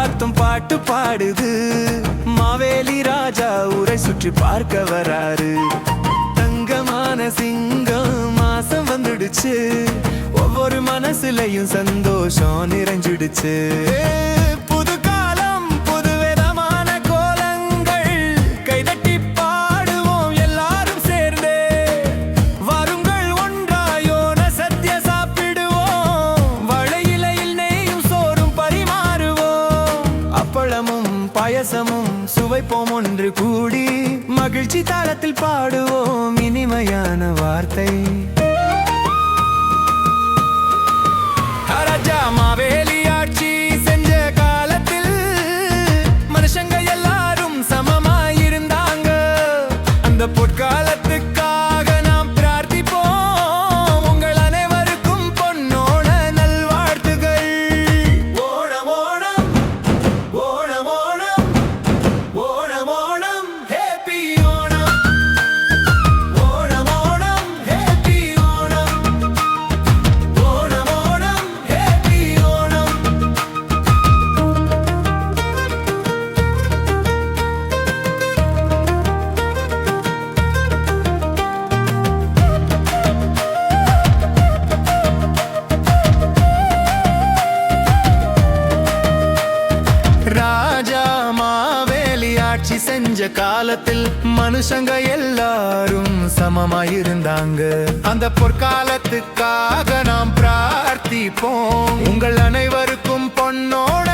பார்த்தும் பாட்டு பாடுது. மாவேலி ராஜா ஊரை சுற்றி பார்க்க வராரு. தங்கமான சிங்கம் மாசம் வந்துடுச்சு. ஒவ்வொரு மனசுலயும் சந்தோஷம் நிறைஞ்சிடுச்சு. புது காலம் புது விதமான கோலங்கள், கைதட்டி பாடுவோம் எல்லாரும் சேர்ந்தே. வருங்கள் ஒன்றாயோன சத்திய சாப்பிடுவோம். வளையிலையில் நெய்யும் சோறும் பரிமாறுவோம். அப்பளமும் பாயசமும் சுவைப்போம் ஒன்று கூடி. மகிழ்ச்சி தாளத்தில் பாடுவோம் இனிமையான வார்த்தை. ராஜா மாவேலி ஆட்சி செஞ்ச காலத்தில் மனுஷங்க எல்லாரும் சமமாயிருந்தாங்க. அந்த பொற்காலத்துக்காக நாம் பிரார்த்திப்போம். உங்கள் அனைவருக்கும் பொன்னோண நல்வாழ்த்துகள். Onam Onam Onam Onam Onam Onam happy Onam. Onam Onam happy Onam. Onam Onam happy Onam. Raja Maveli ஆட்சி செஞ்ச காலத்தில் மனுஷங்க எல்லாரும் சமமாயிருந்தாங்க. அந்த பொற்காலத்துக்காக நாம் பிரார்த்திப்போம். உங்கள் அனைவருக்கும் பொன்னோட